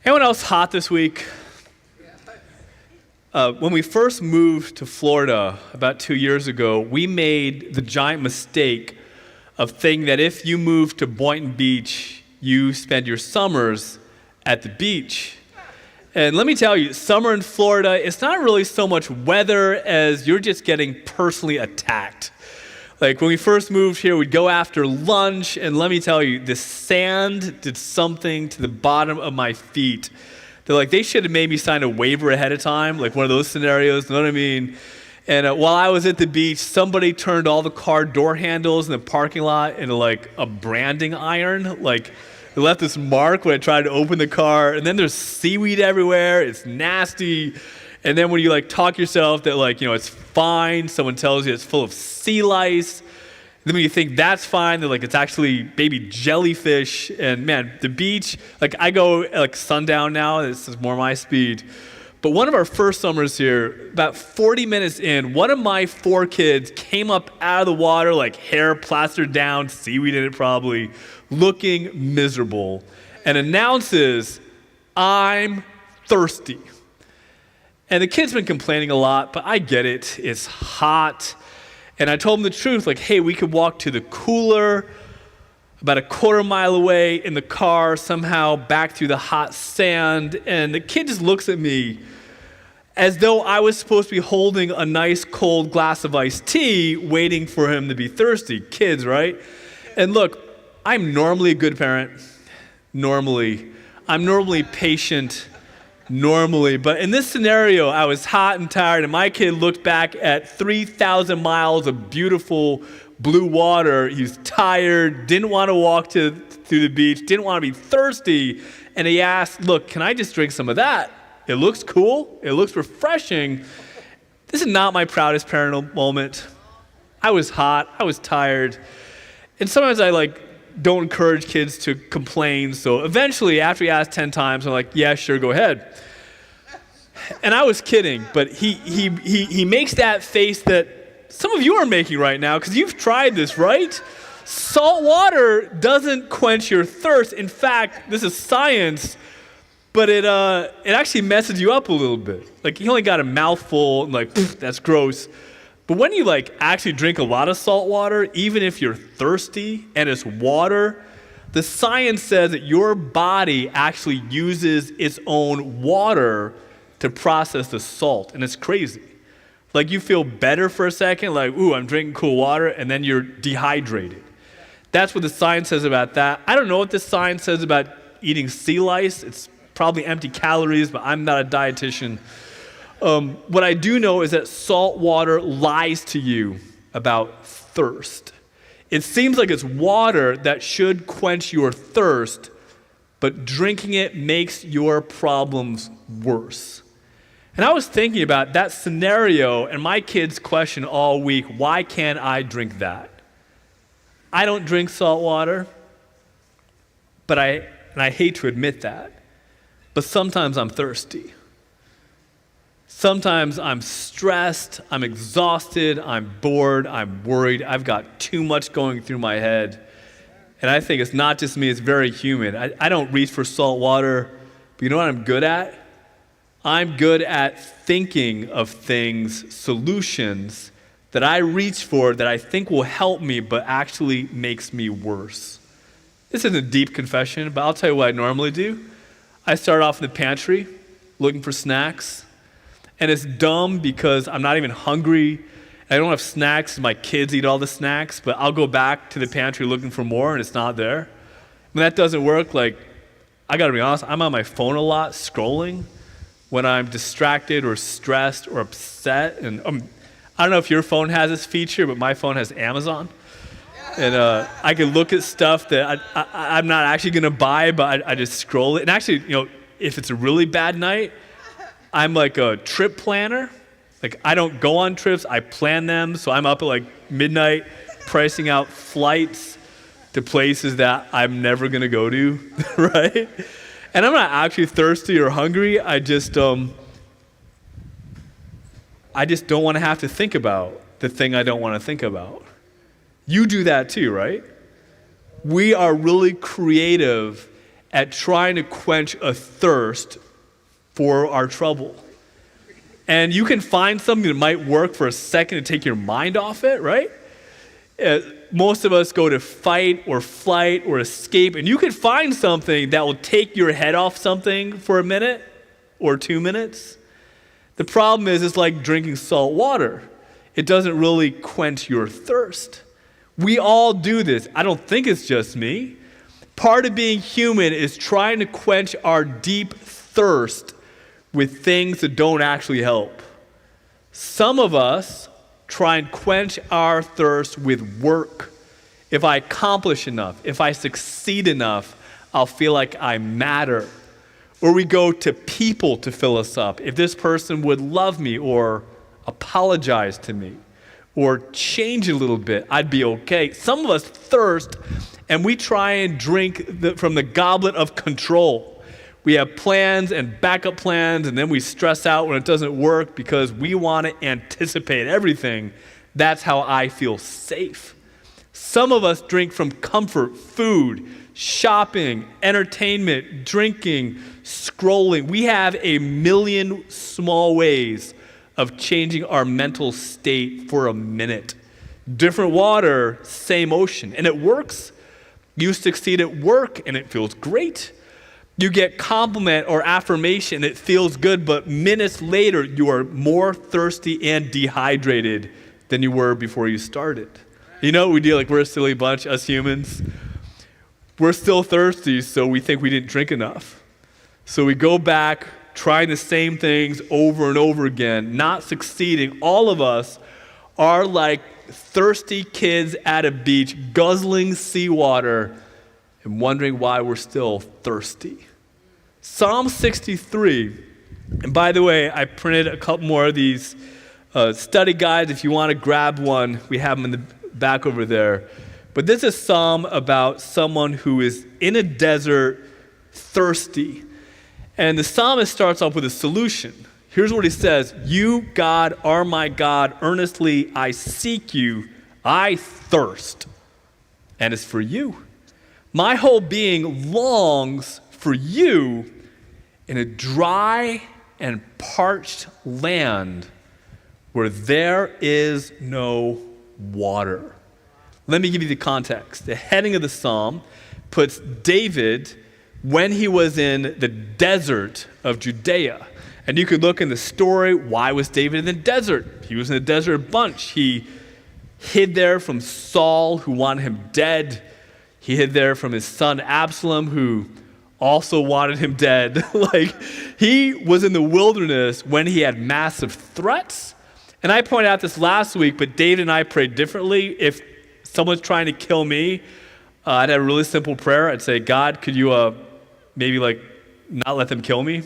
Anyone else hot this week? When we first moved to Florida about 2 years ago, we made the giant mistake of thinking that if you moved to Boynton Beach, you spend your summers at the beach. And let me tell you, summer in Florida, it's not really so much weather as you're just getting personally attacked. Like when we first moved here, we'd go after lunch, and let me tell you, the sand did something to the bottom of my feet. They should have made me sign a waiver ahead of time, like one of those scenarios, you know what I mean? And while I was at the beach, somebody turned all the car door handles in the parking lot into like a branding iron. Like they left this mark when I tried to open the car, and then there's seaweed everywhere. It's nasty. And then when you talk yourself that it's fine, someone tells you it's full of sea lice. Then when you think that's fine, they're it's actually baby jellyfish. And man, the beach, I go at sundown now. This is more my speed. But one of our first summers here, about 40 minutes in, one of my 4 kids came up out of the water, hair plastered down, seaweed in it probably, looking miserable, and announces, "I'm thirsty." And the kid's been complaining a lot, but I get it. It's hot. And I told him the truth, hey, we could walk to the cooler about a quarter mile away in the car, somehow back through the hot sand. And the kid just looks at me as though I was supposed to be holding a nice cold glass of iced tea, waiting for him to be thirsty. Kids, right? And look, I'm normally a good parent. I'm normally patient. But in this scenario, I was hot and tired, and my kid looked back at 3,000 miles of beautiful blue water. He was tired, didn't want to walk through the beach, didn't want to be thirsty, and he asked, "Look, can I just drink some of that? It looks cool. It looks refreshing." This is not my proudest parental moment. I was hot. I was tired. And sometimes I don't encourage kids to complain. So eventually, after he asked 10 times, I'm like, "Yeah, sure, go ahead." And I was kidding, but he makes that face that some of you are making right now because you've tried this, right? Salt water doesn't quench your thirst. In fact, this is science, but it actually messes you up a little bit. You only got a mouthful, and that's gross. But when you actually drink a lot of salt water, even if you're thirsty and it's water, the science says that your body actually uses its own water to process the salt, and it's crazy. You feel better for a second, ooh, I'm drinking cool water, and then you're dehydrated. That's what the science says about that. I don't know what the science says about eating sea lice. It's probably empty calories, but I'm not a dietitian. What I do know is that salt water lies to you about thirst. It seems like it's water that should quench your thirst, but drinking it makes your problems worse. And I was thinking about that scenario and my kid's question all week, why can't I drink that? I don't drink salt water, but I hate to admit that, but sometimes I'm thirsty. Sometimes I'm stressed, I'm exhausted, I'm bored, I'm worried, I've got too much going through my head. And I think it's not just me, it's very human. I don't reach for salt water, but you know what I'm good at? I'm good at thinking of things, solutions, that I reach for that I think will help me, but actually makes me worse. This isn't a deep confession, but I'll tell you what I normally do. I start off in the pantry, looking for snacks. And it's dumb because I'm not even hungry. I don't have snacks. My kids eat all the snacks, but I'll go back to the pantry looking for more, and it's not there. When that doesn't work, I got to be honest, I'm on my phone a lot, scrolling, when I'm distracted or stressed or upset. And I don't know if your phone has this feature, but my phone has Amazon. And I can look at stuff that I'm not actually going to buy, but I just scroll it. And actually, if it's a really bad night, I'm like a trip planner. I don't go on trips, I plan them. So I'm up at midnight pricing out flights to places that I'm never gonna go to, right? And I'm not actually thirsty or hungry. I just don't want to have to think about the thing I don't want to think about. You do that too, right? We are really creative at trying to quench a thirst for our trouble. And you can find something that might work for a second to take your mind off it, right? Most of us go to fight or flight or escape, and you can find something that will take your head off something for a minute or 2 minutes. The problem is it's like drinking salt water. It doesn't really quench your thirst. We all do this. I don't think it's just me. Part of being human is trying to quench our deep thirst with things that don't actually help. Some of us try and quench our thirst with work. If I accomplish enough, if I succeed enough, I'll feel like I matter. Or we go to people to fill us up. If this person would love me or apologize to me or change a little bit, I'd be okay. Some of us thirst and we try and drink from the goblet of control. We have plans and backup plans, and then we stress out when it doesn't work because we want to anticipate everything. That's how I feel safe. Some of us drink from comfort, food, shopping, entertainment, drinking, scrolling. We have a million small ways of changing our mental state for a minute. Different water, same ocean. And it works. You succeed at work, and it feels great. You get compliment or affirmation, it feels good, but minutes later, you are more thirsty and dehydrated than you were before you started. You know what we do? Like, we're a silly bunch, us humans. We're still thirsty, so we think we didn't drink enough. So we go back, trying the same things over and over again, not succeeding. All of us are like thirsty kids at a beach, guzzling seawater, and wondering why we're still thirsty. Psalm 63, and by the way, I printed a couple more of these study guides. If you want to grab one, we have them in the back over there. But this is a psalm about someone who is in a desert, thirsty. And the psalmist starts off with a solution. Here's what he says: "You, God, are my God. Earnestly I seek you. I thirst, and it's for you. My whole being longs for you in a dry and parched land where there is no water." Let me give you the context. The heading of the psalm puts David when he was in the desert of Judea. And you could look in the story, why was David in the desert? He was in the desert a bunch. He hid there from Saul, who wanted him dead. He hid there from his son Absalom, who also wanted him dead. He was in the wilderness when he had massive threats. And I pointed out this last week, but David and I prayed differently. If someone's trying to kill me, I'd have a really simple prayer. I'd say, "God, could you maybe not let them kill me?"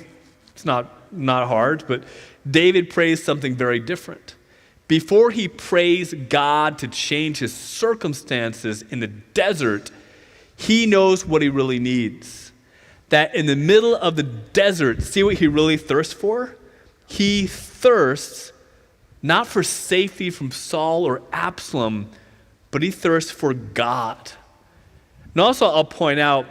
It's not hard, but David prays something very different. Before he prays God to change his circumstances in the desert, he knows what he really needs. That in the middle of the desert, see what he really thirsts for? He thirsts not for safety from Saul or Absalom, but he thirsts for God. And also, I'll point out,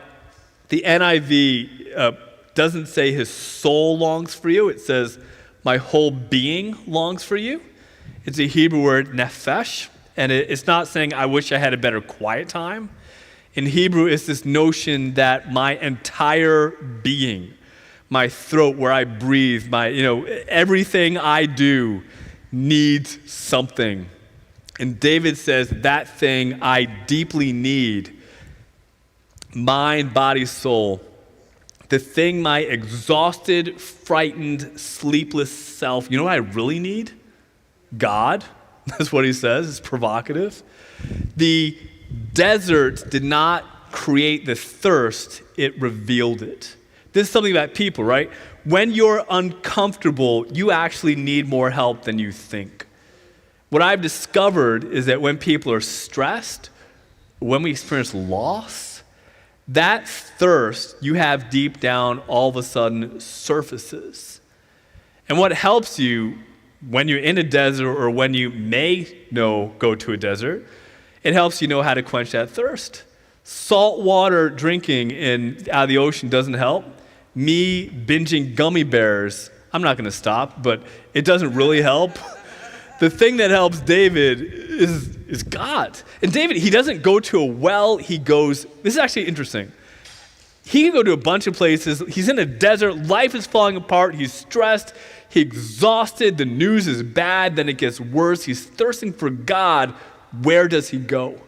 the NIV doesn't say his soul longs for you. It says, "My whole being longs for you." It's a Hebrew word, nephesh, and it's not saying, "I wish I had a better quiet time." In Hebrew, it's this notion that my entire being, my throat, where I breathe, everything I do needs something. And David says, that thing I deeply need, mind, body, soul, the thing my exhausted, frightened, sleepless self, you know what I really need? God. That's what he says. It's provocative. The desert did not create the thirst, it revealed it. This is something about people, right? When you're uncomfortable, you actually need more help than you think. What I've discovered is that when people are stressed, when we experience loss, that thirst you have deep down all of a sudden surfaces. And what helps you when you're in a desert, or when you may go to a desert, it helps you know how to quench that thirst. Salt water drinking out of the ocean doesn't help. Me binging gummy bears, I'm not going to stop, but it doesn't really help. The thing that helps David is God. And David, he doesn't go to a well, this is actually interesting. He can go to a bunch of places. He's in a desert, life is falling apart, he's stressed, he's exhausted, the news is bad, then it gets worse, he's thirsting for God. Where does he go?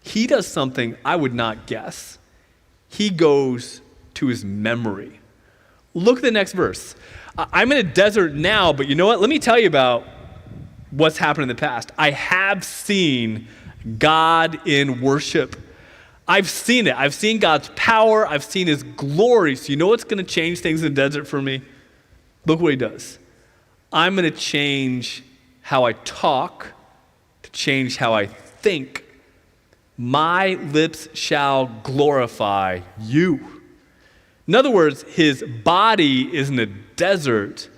He does something I would not guess. He goes to his memory. Look at the next verse. I'm in a desert now, but you know what? Let me tell you about what's happened in the past. I have seen God in worship. I've seen it. I've seen God's power. I've seen his glory. So you know what's going to change things in the desert for me? Look what he does. I'm going to change how I talk to change how I think. My lips shall glorify you. In other words, his body is in a desert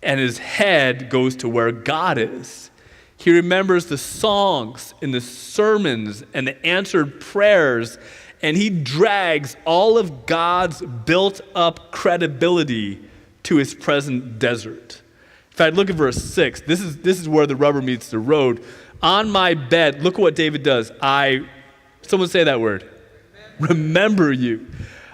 and his head goes to where God is. He remembers the songs and the sermons and the answered prayers, and he drags all of God's built up credibility to his present desert. In fact, look at verse 6. This is where the rubber meets the road. On my bed, look at what David does. Someone say that word. Remember you.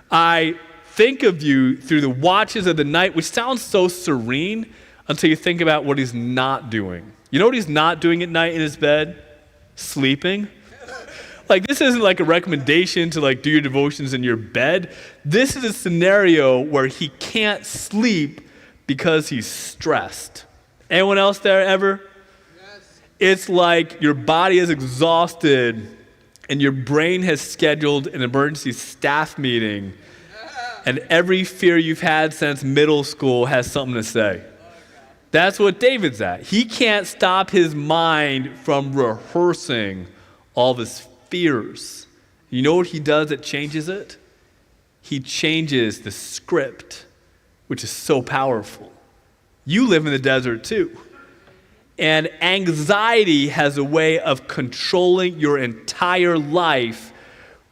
I think of you through the watches of the night, which sounds so serene until you think about what he's not doing. You know what he's not doing at night in his bed? Sleeping. Like, this isn't like a recommendation to like do your devotions in your bed. This is a scenario where he can't sleep because he's stressed. Anyone else there ever? Yes. It's like your body is exhausted and your brain has scheduled an emergency staff meeting, and every fear you've had since middle school has something to say. That's what David's at. He can't stop his mind from rehearsing all of his fears. You know what he does that changes it? He changes the script, which is so powerful. You live in the desert too. And anxiety has a way of controlling your entire life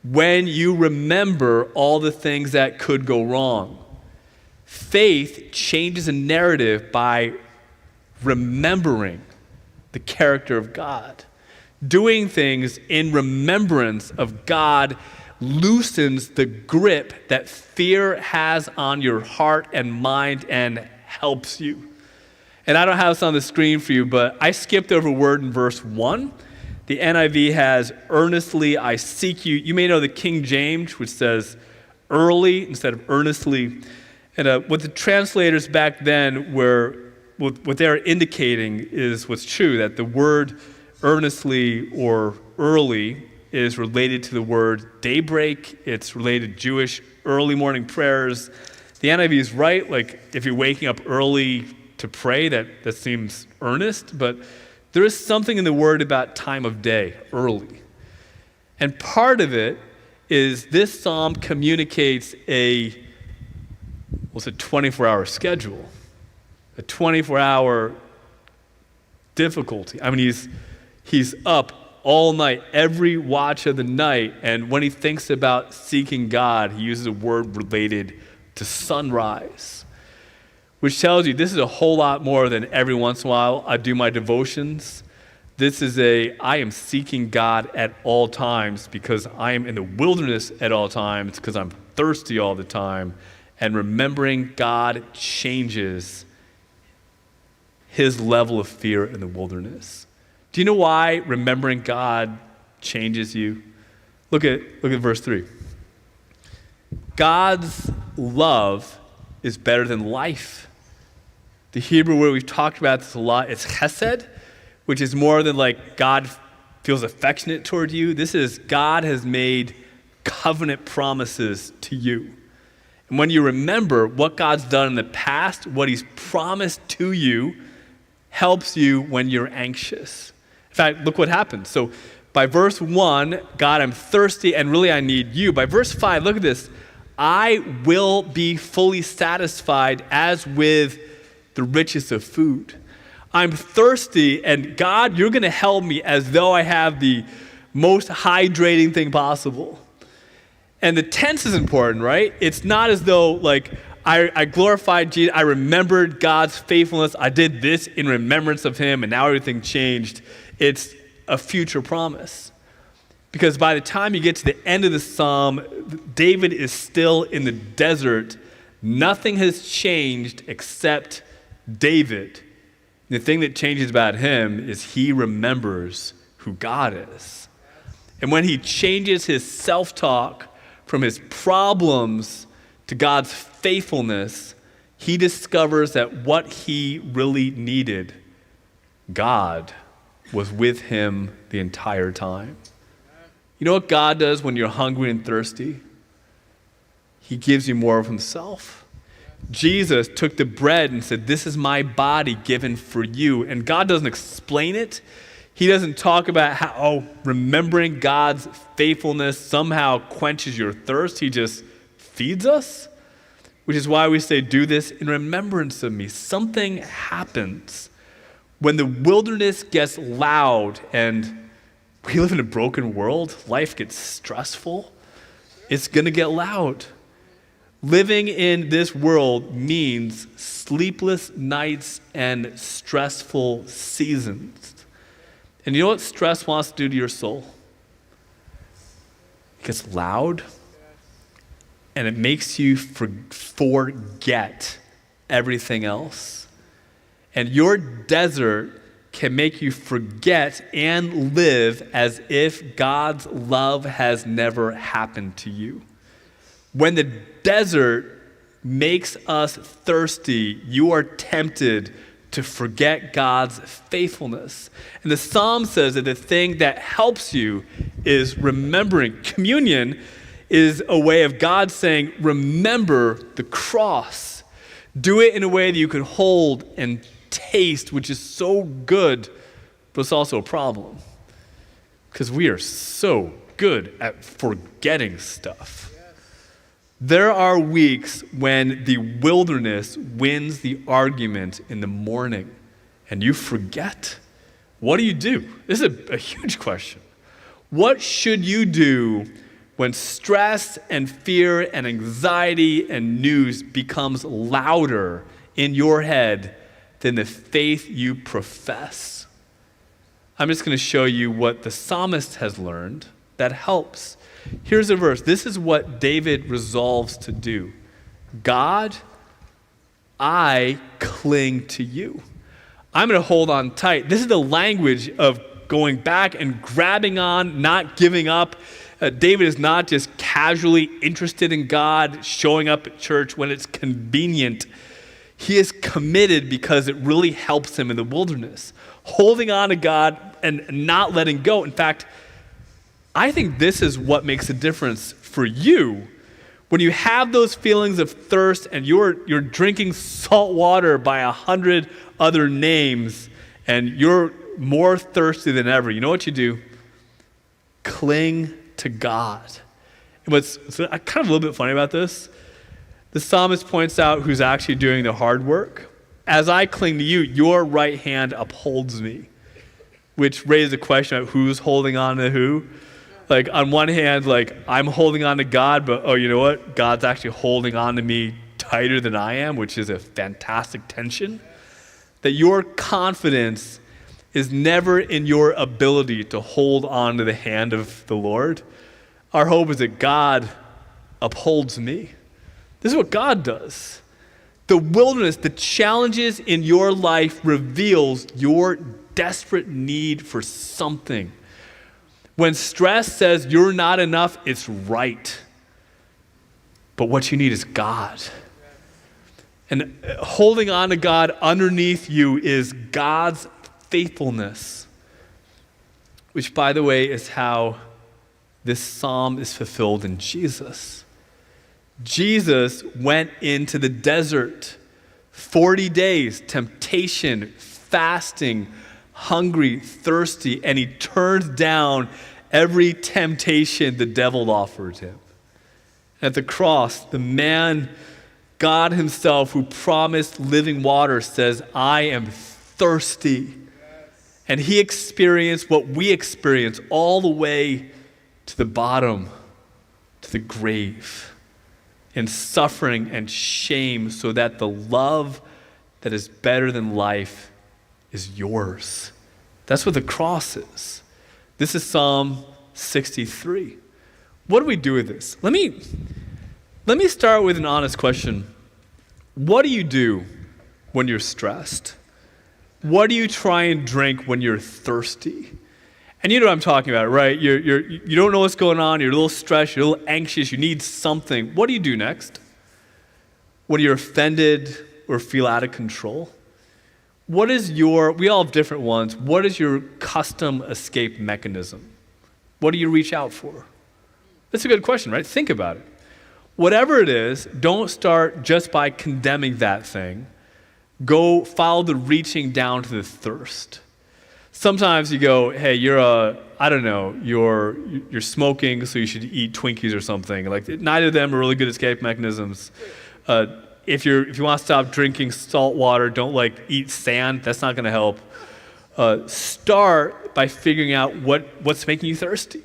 when you remember all the things that could go wrong. Faith changes a narrative by remembering the character of God. Doing things in remembrance of God loosens the grip that fear has on your heart and mind and helps you. And I don't have this on the screen for you, but I skipped over a word in verse 1. The NIV has, earnestly I seek you. You may know the King James, which says early instead of earnestly. And what the translators back then what they're indicating is what's true, that the word earnestly or early is related to the word daybreak. It's related to Jewish early morning prayers. The NIV is right, like if you're waking up early to pray, that seems earnest, but there is something in the word about time of day, early. And part of it is this psalm communicates a 24-hour schedule, a 24-hour difficulty. I mean, he's up all night, every watch of the night, and when he thinks about seeking God, he uses a word related to sunrise, which tells you this is a whole lot more than every once in a while I do my devotions. This is I am seeking God at all times because I am in the wilderness at all times, because I'm thirsty all the time, and remembering God changes his level of fear in the wilderness. Do you know why remembering God changes you? Look at verse 3. God's love is better than life. The Hebrew word, we've talked about this a lot, it's Hesed, which is more than like God feels affectionate toward you. This is God has made covenant promises to you. And when you remember what God's done in the past, what he's promised to you, helps you when you're anxious. In fact, look what happens. So by verse 1, God, I'm thirsty and really I need you. By verse 5, look at this. I will be fully satisfied as with the richest of food. I'm thirsty, and God, you're going to help me as though I have the most hydrating thing possible. And the tense is important, right? It's not as though like I glorified Jesus, I remembered God's faithfulness, I did this in remembrance of him, and now everything changed. It's a future promise. Because by the time you get to the end of the psalm, David is still in the desert. Nothing has changed except David. The thing that changes about him is he remembers who God is. And when he changes his self-talk from his problems to God's faithfulness, he discovers that what he really needed, God was with him the entire time. You know what God does when you're hungry and thirsty? He gives you more of himself. Jesus took the bread and said, "This is my body given for you." And God doesn't explain it. He doesn't talk about how remembering God's faithfulness somehow quenches your thirst. He just feeds us, which is why we say, "Do this in remembrance of me." Something happens when the wilderness gets loud, and we live in a broken world. Life gets stressful. It's going to get loud. Living in this world means sleepless nights and stressful seasons. And you know what stress wants to do to your soul? It gets loud, and it makes you forget everything else. And your desert can make you forget and live as if God's love has never happened to you. When the desert makes us thirsty, you are tempted to forget God's faithfulness. And the Psalm says that the thing that helps you is remembering. Communion is a way of God saying, remember the cross. Do it in a way that you can hold and taste, which is so good, but it's also a problem. Because we are so good at forgetting stuff. There are weeks when the wilderness wins the argument in the morning and you forget. What do you do? This is a huge question. What should you do when stress and fear and anxiety and news becomes louder in your head than the faith you profess? I'm just going to show you what the psalmist has learned that helps. Here's a verse. This is what David resolves to do. God, I cling to you. I'm going to hold on tight. This is the language of going back and grabbing on, not giving up. David is not just casually interested in God, showing up at church when it's convenient. He is committed because it really helps him in the wilderness. Holding on to God and not letting go. In fact, I think this is what makes a difference for you when you have those feelings of thirst and you're drinking salt water by 100 other names and you're more thirsty than ever. You know what you do? Cling to God. And what's kind of a little bit funny about this, the psalmist points out who's actually doing the hard work. As I cling to you, your right hand upholds me, which raises a question of who's holding on to who. Like on one hand, like I'm holding on to God, but oh, you know what? God's actually holding on to me tighter than I am, which is a fantastic tension. That your confidence is never in your ability to hold on to the hand of the Lord. Our hope is that God upholds me. This is what God does. The wilderness, the challenges in your life reveals your desperate need for something. When stress says you're not enough, it's right. But what you need is God. And holding on to God underneath you is God's faithfulness, which, by the way, is how this psalm is fulfilled in Jesus. Jesus went into the desert, 40 days, temptation, fasting, hungry, thirsty, and he turned down every temptation the devil offered him. At the cross, the man, God himself, who promised living water, says, I am thirsty. And he experienced what we experience all the way to the bottom to the grave, in suffering and shame, so that the love that is better than life is yours. That's what the cross is. This is Psalm 63. What do we do with this? Let me start with an honest question. What do you do when you're stressed? What do you try and drink when you're thirsty? And you know what I'm talking about, right? You don't know what's going on. You're a little stressed. You're a little anxious. You need something. What do you do next? When you're offended or feel out of control? We all have different ones. What is your custom escape mechanism? What do you reach out for? That's a good question, right? Think about it. Whatever it is, don't start just by condemning that thing. Go follow the reaching down to the thirst. Sometimes you go, hey, you're smoking, so you should eat Twinkies or something. Like, neither of them are really good escape mechanisms. If you want to stop drinking salt water, don't eat sand. That's not going to help. Start by figuring out what's making you thirsty.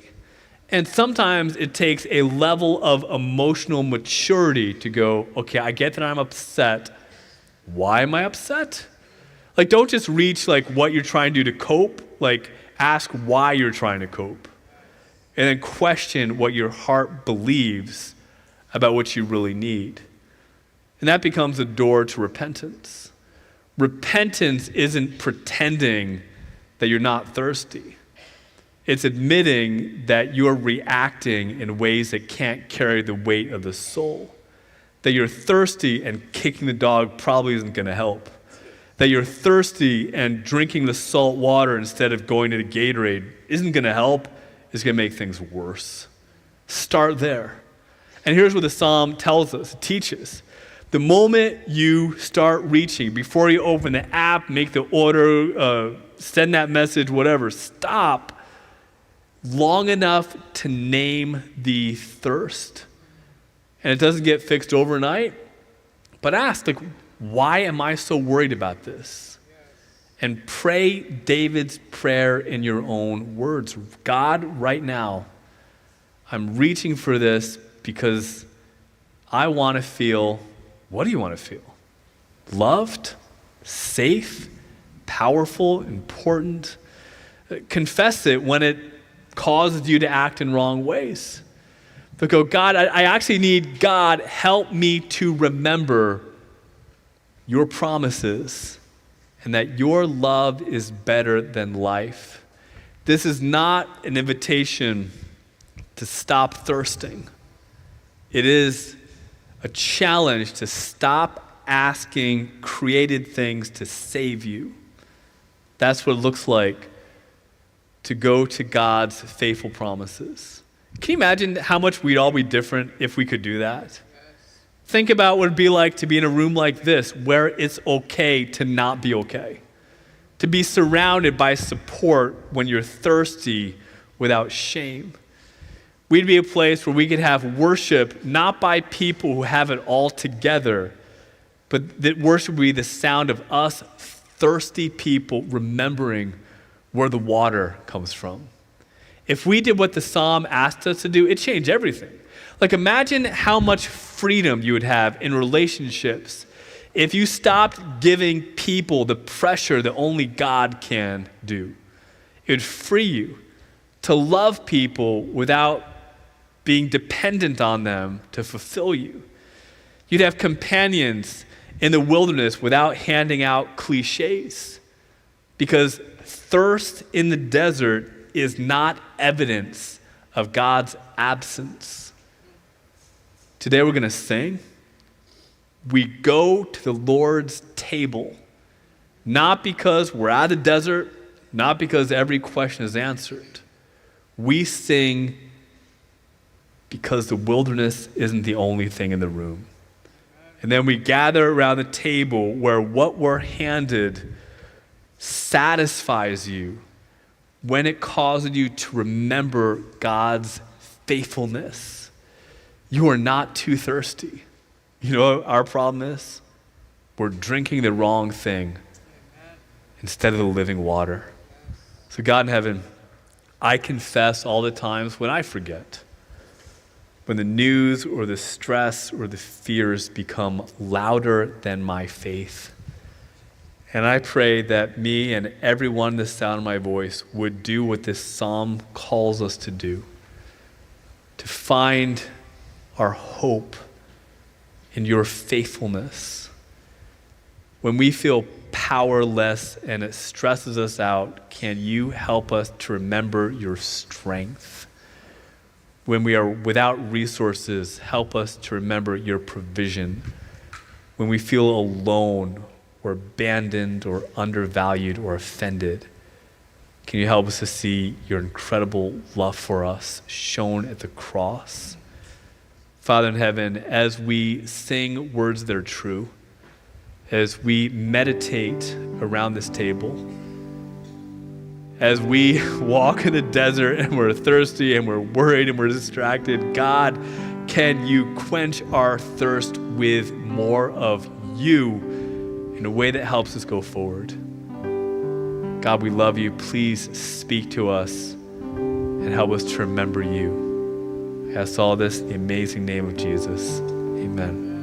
And sometimes it takes a level of emotional maturity to go, okay, I get that I'm upset. Why am I upset? Don't just reach what you're trying to do to cope. Ask why you're trying to cope. And then question what your heart believes about what you really need. And that becomes a door to repentance. Repentance isn't pretending that you're not thirsty. It's admitting that you're reacting in ways that can't carry the weight of the soul. That you're thirsty and kicking the dog probably isn't going to help. That you're thirsty and drinking the salt water instead of going to the Gatorade isn't going to help. It's going to make things worse. Start there. And here's what the psalm tells us, it teaches. The moment you start reaching, before you open the app, make the order, send that message, whatever, stop long enough to name the thirst. And it doesn't get fixed overnight, but ask, why am I so worried about this? And pray David's prayer in your own words. God, right now, I'm reaching for this because I want to feel, what do you want to feel? Loved, safe, powerful, important. Confess it when it causes you to act in wrong ways. But go, God, I actually need God, help me to remember your promises and that your love is better than life. This is not an invitation to stop thirsting. It is a challenge to stop asking created things to save you. That's what it looks like to go to God's faithful promises. Can you imagine how much we'd all be different if we could do that? Think about what it'd be like to be in a room like this where it's okay to not be okay. To be surrounded by support when you're thirsty without shame. We'd be a place where we could have worship not by people who have it all together, but that worship would be the sound of us thirsty people remembering where the water comes from. If we did what the psalm asked us to do, it'd change everything. Imagine how much freedom you would have in relationships if you stopped giving people the pressure that only God can do. It would free you to love people without being dependent on them to fulfill you. You'd have companions in the wilderness without handing out cliches, because thirst in the desert is not evidence of God's absence. Today we're going to sing. We go to the Lord's table, not because we're out of the desert, not because every question is answered. We sing because the wilderness isn't the only thing in the room. And then we gather around the table where what we're handed satisfies you when it causes you to remember God's faithfulness. You are not too thirsty. You know what our problem is? We're drinking the wrong thing instead of the living water. So God in heaven, I confess all the times when I forget. when the news or the stress or the fears become louder than my faith. And I pray that me and everyone in the sound of my voice would do what this psalm calls us to do, to find our hope in your faithfulness. When we feel powerless and it stresses us out, can you help us to remember your strength? When we are without resources, help us to remember your provision. When we feel alone or abandoned or undervalued or offended, can you help us to see your incredible love for us shown at the cross? Father in heaven, as we sing words that are true, as we meditate around this table, as we walk in the desert and we're thirsty and we're worried and we're distracted, God, can you quench our thirst with more of you in a way that helps us go forward? God, we love you. Please speak to us and help us to remember you. I ask all this in the amazing name of Jesus. Amen.